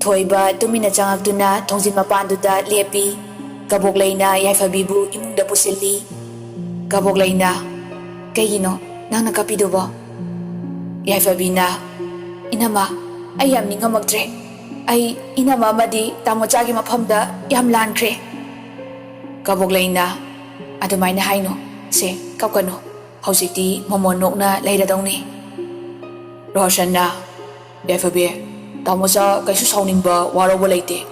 Thoiba tumina changakduna thongjin mapanduda lepi. Kabok laina Yaifabibu imungda pusilli. Kabok laina, kaygino nangna kapidubo? Yaifabina, inama, ay yam ningamagdre. Ay inama amadi tamochagi maphamda yam lankre. Kabok laina, adumayna haino, se kapkano, haujikti momonokna leiradongni. Roshanna, Yaifabi, tamocha kaisu sauningba warauba leite.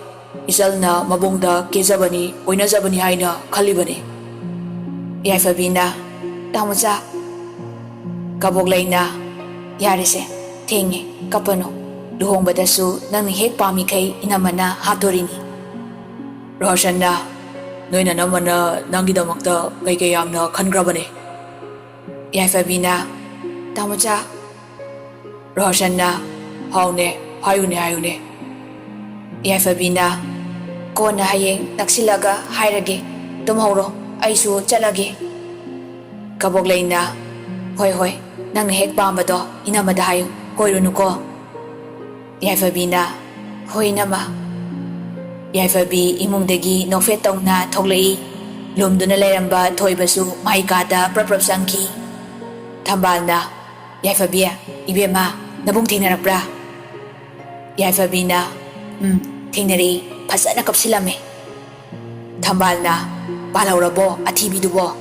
Isalna mabungda kezabani, oinazabani haina khalibani. Yaifabina, tamocha. Kabok laina, yarise, thengi, kapano. Luhongbadasu nang hek pamikai inamana hapdorini. Roshanna, noina namana nangidamakta kaikai yamna khangrabane. Yaifabina, tamocha. Roshanna, haune, hayune. Yaifabina, kona hayeng naksilaga hairage, tumhauro, aisu chalage. Kabok laina, hoi, nang hek pambado inamada hayo, koirunuko. Yaifabina, hoi nama. Yaifabi imungdagi nofet tongna thoglai. Lumduna leramba thoibasu maikada praprap sangki. Thambalna, Yaifabia, ibema, nabung thingnarapra. Yaifabina, thingnari, phasana kapsilame. Thambalna, palaurabo athibidubo.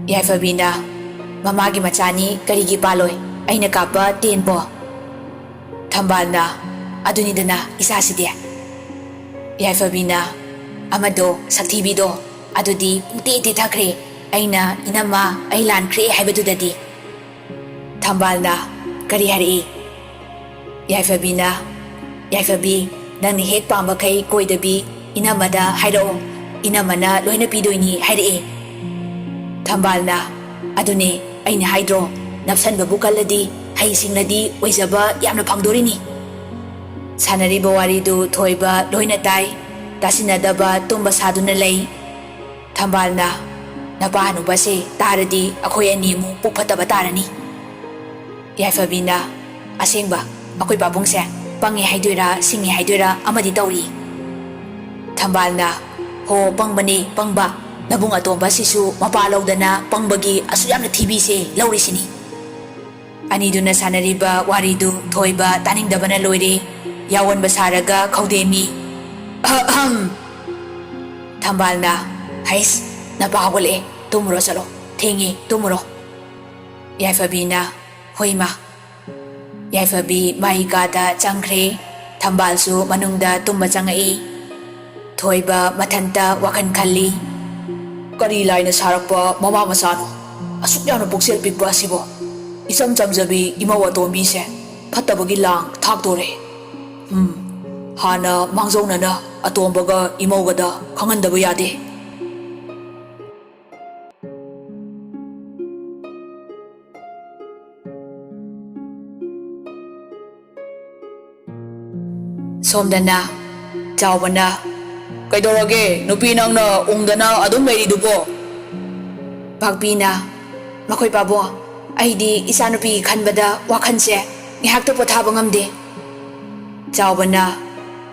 Yaifabina, mamagi machani karigi paloi, aina kapa tenbo. Thambalna, adunidana isasidia. Yaifabina, amado saktibido, adudi pungti thakre, aina inama ay lankre haibadudadi. Thambalna, kari hari. Yaifabina, Yaifabi, nang hek pambakai koidabi, inamada hairo, inamana loina pidoini hairi. Thambalna, adune aina haidro, napsan babukaladi, haisingladi, oizaba yamna phangdorini. Sanariba waridu thoiba loina tai, tasinadaba tumba saduna lay. Thambalna, napahanubase taradi akoy animu pukphataba tarani. Yaifabina, asengba, akoy babungse, pangi haidoira, singi haidoira, amadi tauri. Thambalna, ho pangbani, pangba, nabung atomba sisu mapalaudana pangbagi asuyamna thibise laurisini. Aniduna sanariba waridu thoiba taningdabana loire, yawan basaraga kaudemi. Thambalna, hais, napahawale, tumuro salo, thengi, tumuro. Yaifabina, hoima. Yaifabi maikada changkre, thambalsu manungda tumba changai. Thoiba mathanta wakan khalli. Kari laina sarakpa mama masano, asuk yamna puksel pikba asibo. Isam chamjabi imawa tombi se, phattabagi lang thakdore. Hana mangzaunana atombaga imawgada khangandaba yade. Somdana, Chawbana, kaidorage, nupi nangna ungdana adum leiridubo. Pagbina, makoy pabo, aidi isanupi khanbada wakhanse, ngihakta pothaba ngamde. Chawbana,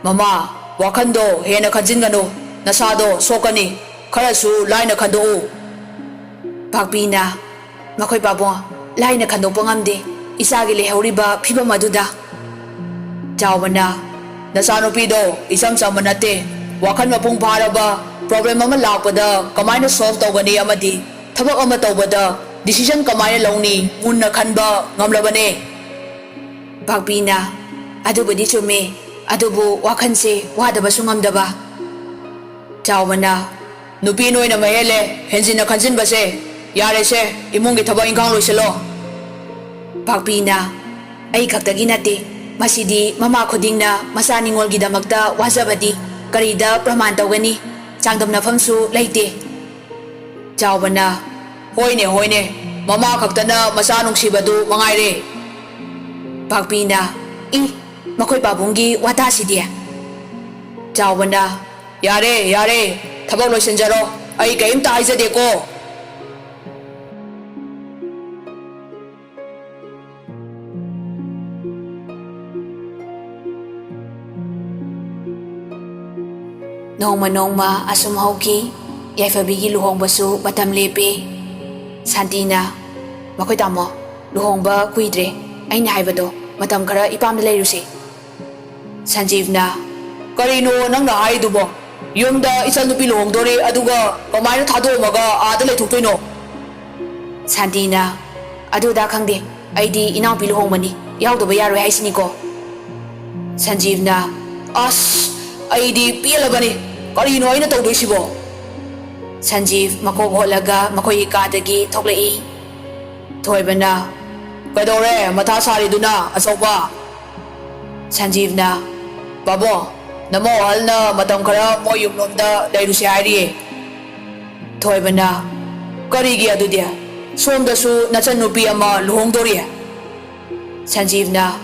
mama, wakhando hena khanjingano, nasado sokani, kharasu laina khando. Pagbina, makoy pabo, laina khando pangamde, isagi lehoriba phiba maduda. Chawbana, nasanupido isam samanate, wakhan mapung pharaba, problem ama lakpada, kamaina solve tawgani amadi, thabak ama tawbada, decision kamaina launi, munna khanba ngamlabane. Pagbina, adubadi chume, adubu wakhanse wadabasu ngamdaba. Chawbana, nupi noina mahele, henzina khanjinbase, yarese, imungi thabak ingkang loisalo. Pagbina, ay khaktagi nate, masidi mama khudingna masaningolgidamakta wajabadi karida praman tawgani, changdamnafamsu leite. Chawbana, hoine, mama khaktana masanungsibadu mangaire. Pagbina, makoy babunggi watasidi. Chawbana, yare, thabak loisanjaro, ay kaimta haizadeko. Nongma nongma asum hauki Yaifabigi luhongbasu matam lepe. Santina makoy tamo luhongba kuidre aina haibado matam khara ipamda leirusi. Sanjeevna karino nangna haidubo yumda ichal nupi luhongdore aduga kamaina thadoma aada leithoktoino. Santina aduda khangde aidi inaupi luhongmani yaudaba yaroi haisiniko. Sanjeevna as aidi pelabani karino aina tawdoisibo. Sanjeev makok holaga makoy kadagi thoklei. Thoibana kadore matha sariduna asoba. Sanjeevna babo namo halna matam khara moyum lomda leirusi hairi. Thoibana karigi adudia somdasu nachan nupi ama luhongdori. Sanjeevna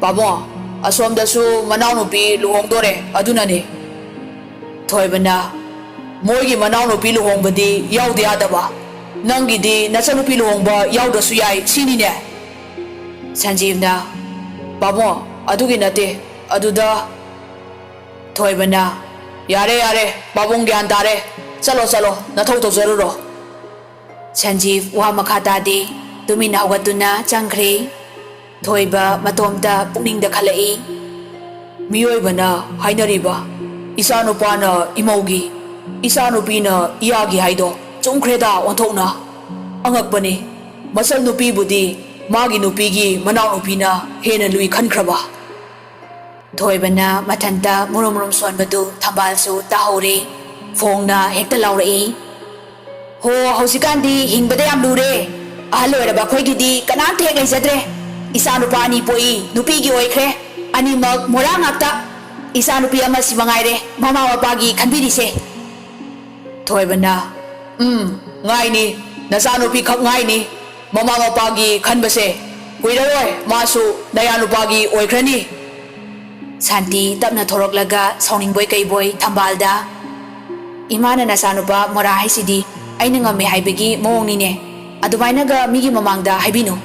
babo asomdasu manau nupi luhongdore adunani. Thoibana moigi manau nupi luhongbadi yaudi adaba nangidi nachan nupi luhongba yaudasu yai sinine. Sanjeevna babo adugi nate aduda. Thoibana yare yare babong gyan tare chalo chalo nathau tawjaruro. Sanjeev wa makha tade tumina hawatuna changkhre. Thoiba matomta pukningda khalai. Miyoibana hainariba isanupana imaugi isanupina iyagi haido chumkhreda onthokna angakbani masal nupi budi magi nupigi manau nupina hena lui khankraba. Thoibana mathanta murum sonbadu thambalsu tahore phongna hekta laurei. Ho hausikandi hingbada yam lure ahaloiraba khoigidi kanam thek leijadre. Isanupa ni poi nupigi oikhre animak mora ngakta isanupi ama simangaire mama mapagi khanbirise. Thoibana ngai ni nasanupi khak ngai ni mama mapagi khanbase kuiraroi masu nayanupagi oikhrani. Santi tapna thoroklaga sauningboy kaiboy thambalda imana nasanupa mora haisidi aina ngame haibagi mawongnine adumainaga migi mamangda haibinu.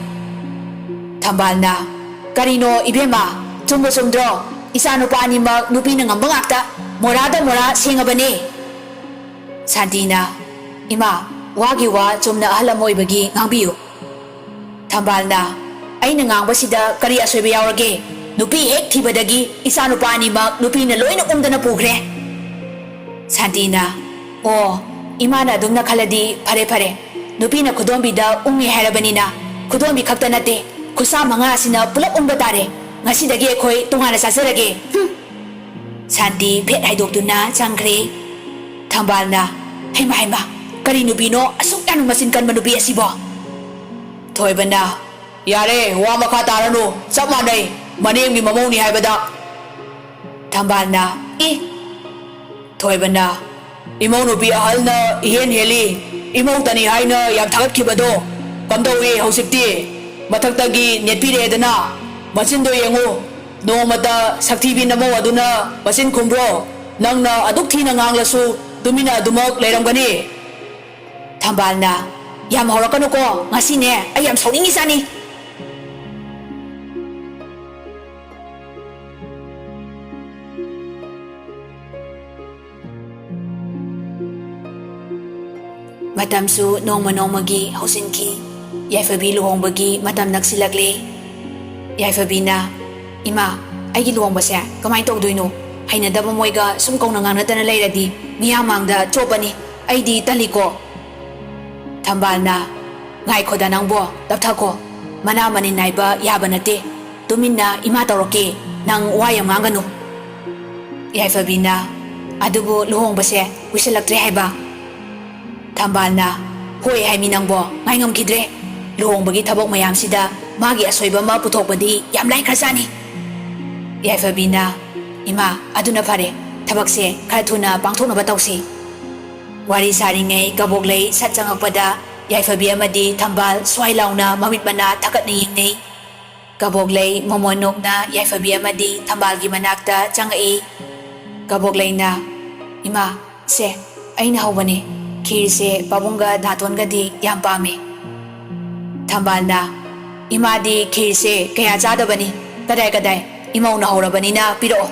Thambalna karino ibema chumbo chumdro isanupa animak nupina ngamba ngakta morada mora sengabane. Santina ima wagi wa chumna ahalamoibagi ngangbiyu. Thambalna aina ngangbasida kari asoiba yaurage nupi hek thibadagi isanupa animak nupina loina umdana pukhre. Santina oh imana adumna khaladi phare phare nupina khudombida ungi harabanina khudombi khakta nate kusa manga asina pulap umba tare ngasidagi ekhoi tongana sasarage. Santi phet haidokduna changkhre. Thambalna haima kari nupino asuk tanu masin kan manupi asibo. Thoibana yare wa makha taranu chap manai manengmi mamongni haibada. Thambalna Thoibana imau nupi ahalna ihen heli imau tani haina yam thagatkibado kamdawi hausikti mathakdagi netpiredana machindo yengu nongmata saktibi namo aduna machin khumbro nangna aduk thina nganglasu tumina adumak leiramgani. Thambalna yam horakanu ko ngasine ai yam sauningi sani. Matamsu nongma nongmagi hausinki Yaifabi luhongbagi matam naksilakle. Yaifabina ima aigi luhongbase kamai tawdoino hainadaba moiga sum kauna nganatana leiradi miyamangda chopani aidi taliko. Thambalna ngaikhoda nangbo tapthako mana mani naiba yaba nate tuminna ima tawroke nang wayam nganganu. Yaifabina adubu luhongbase wisalaktre haiba. Thambalna hoi haimi nangbo ngai ngamkidre luhongbagi thabok mayamsida magi asoiba ma puthokpadi yam lai khasani. Yaifabina ima aduna phare thabakse khara thuna pangthoknaba tawsi. Wari saringai kaboklei sat changakpada Yaifabi amadi Thambal swai launa mamit mana thakatna yingnei. Kaboklei momonokna Yaifabi amadi Thambalgi manakta changai. Kabokleina ima se aina hawbani khir se pabunga dhatonga di yam pame. Thambalna imadi khir se kaya chadabani kadai kadai imauna hawrabanina piro.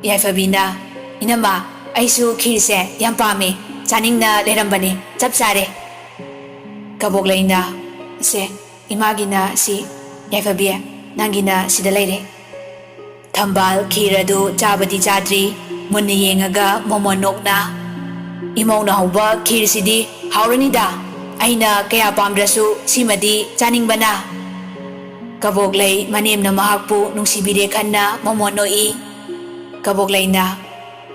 Yaifabina Inama, aisu khirse yam pame chaningna lerambani chap chare. Kaboglaina se imagina si yaifabie nangina sida leire. Thambal khiradu chabadi chadri munni yengaga momonokna. Imauna hauba khirsidi hauranida aina kaya pamdrasu simadi chaningbana. Kaboglay manemna mahakpu nungsibire khanna momonoi. Kaboglayna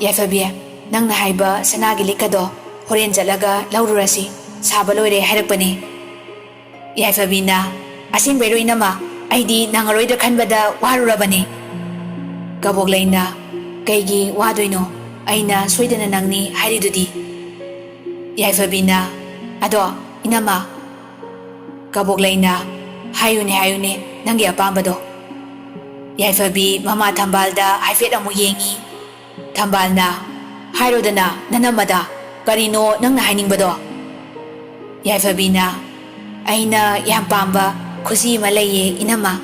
yaifabie nangna haiba sanagi likado horen jalaga laururasi saba loire harakpani. Yaifabina asing bero inama aidi nangaroida khanbada warurabani. Kaboglayna kaigi wadoino aina soidana nangni haridudi. Yaifabina ado inama. Kaboglayna hayune nangi apambado. Yaifabi mama Thambalda haifet amu yengi. Thambalna hairodana nanamada karino nangna hainingbado. Yaifabina aina yam pamba khusi ma leye inama.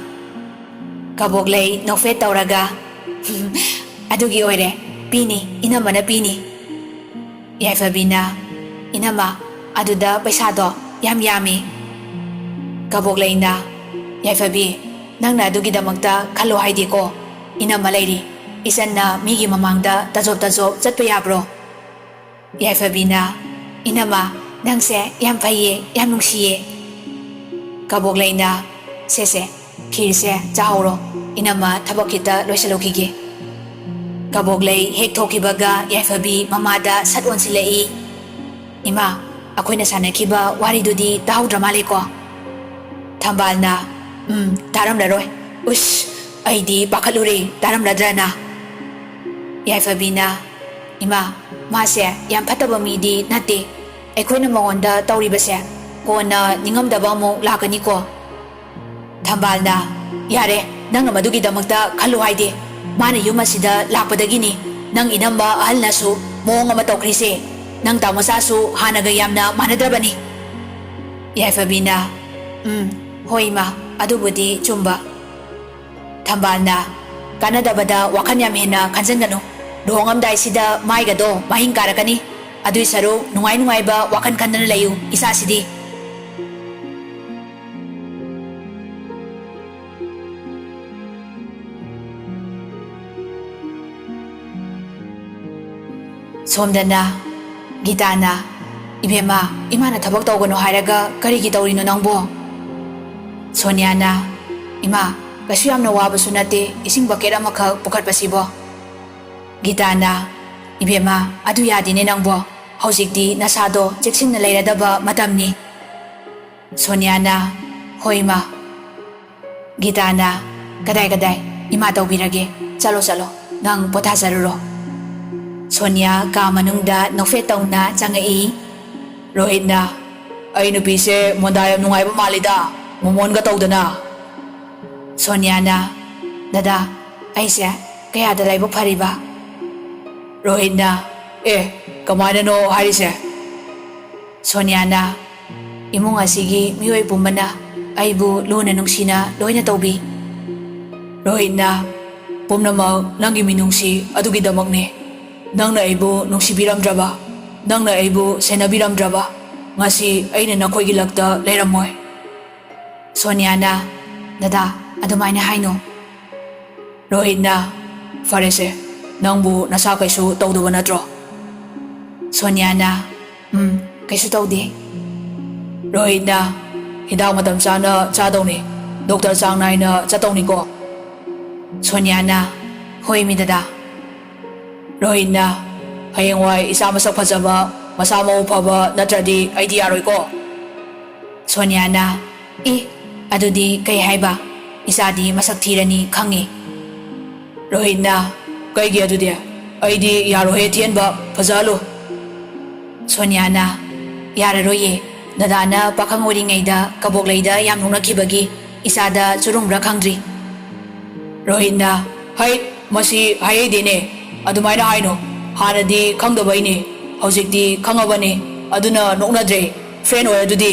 Kaboglay nofet tauraga adugi oire pini inamana pini. Yaifabina inama aduda paisado yam yami. Kaboglayna Yaifabi nangna adugidamakta khalo haidiko inama leiri isanna migi mamangda tajob chatpa yabro. Yaifabina inama nangse yam phaiye yam nungsiye. Kaboglayna sese khirse chahoro inama thabak kita loisalokige. Kaboglay hek thokibaga Yaifabi mamada sat onsilai. Ima akoina sanakiba waridudi tahudra maleko. Thambalna taram laroi ush aidi pakhalure taram ladrana. Yaifabina ima mase yam phataba midi nate aikoina magonda tauribase kona ningamdaba mo lakani ko. Thambalna yare nang madugi damakta khalu haide mana yumasida lakpadagini nang inamba ahalnasu moong ama tawkrise nang tamasasu hanaga yamna manadrabani. Yaifabina hoi ma adubudi chumba. Thambalna kanadabada wakan yam hena khanjanganu luhongamdai sida maigado mahing karakani adui saru nungai ba wakan khandana layu isa sidi. Somdana Gitana Ibema imana thabak tawgano hairaga karigi tawrino nangbo. Soniana ima kasu yamna wabasu nate ising bucket amakha pukhatpasibo. Gitana ibema adu yadine nangbo hojikti nasado cheksinna leiradaba matamni. Soniana hoima. Gitana kadai ima tawbirage chalo nang pothasaruro. Sonia ka manungda nofet tawna changai. Rohitna ai nupise mondayam nungaiba malida momon ga tawdana. Soniana dada aise kayada laiba phariba. Rohitna kamaina no harise. Soniana imung asigi mioi pumbana aibu luna nungsina loina tawbi. Rohitna pumnamak nangi minungsi adugidamakne nangna aibu nungsibiramdraba nangna aibu senabiramdraba ngasi aina nakhoigi lakta leiramoy. Soniana dada adumaina haino. Rohitna farese nangbu nasa kaisu tawduba natro. Soniana kaisu tawdi. Rohitna hidak matam sana chadawni doktor sang naina chatawni ko. Soniana hoi mi dada. Rohitna hayengwai isa masak phajaba masa mau phaba natradi aidi yaroi ko. Soniana adudi kai haiba isadi masak thirani khangi. Rohitna kaigi adudi aidi yarohe thienba phajalo. Soniana yararoye dadana pakhang oringaida kaboglaida yam nungnakibagi isada churumbra khangdri. Rohitna hai masi haidene adumaina haino hanadi khangdabaini hojikti khangabani aduna noknadre friend oy adudi.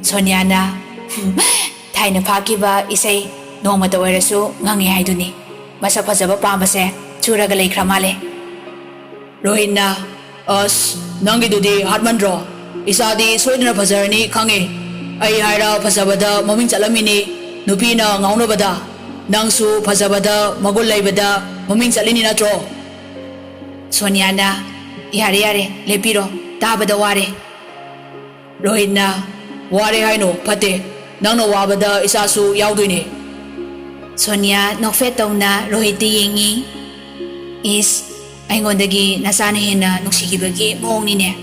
Soniana thaina phakiba isai nongmata oirasu ngangi haiduni masak phajaba pambase churaga leikhra male. Rohitna, nangidudi hatmandro. Isadi soidna fazarni khange. Ai haira fazabada maming chalamini. Nupina ngaunabada. Nangsu fazabada magul laibada maming chalini natro. Sonia na, yare lepiro tabada ware. Rohitna, ware haino pate. Nangno wabada isasu yauduini. Sonia nokfetawna Rohit yengi. Aingondagi nasana hena nuksigibagi moong nine.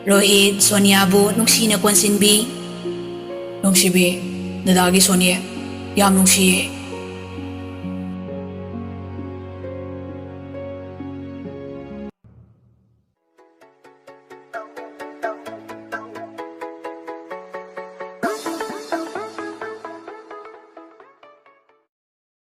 Rohit, Sonia bu nuksina konsinbi. Nungsibi, nadagi Sonia, yam nungsiye.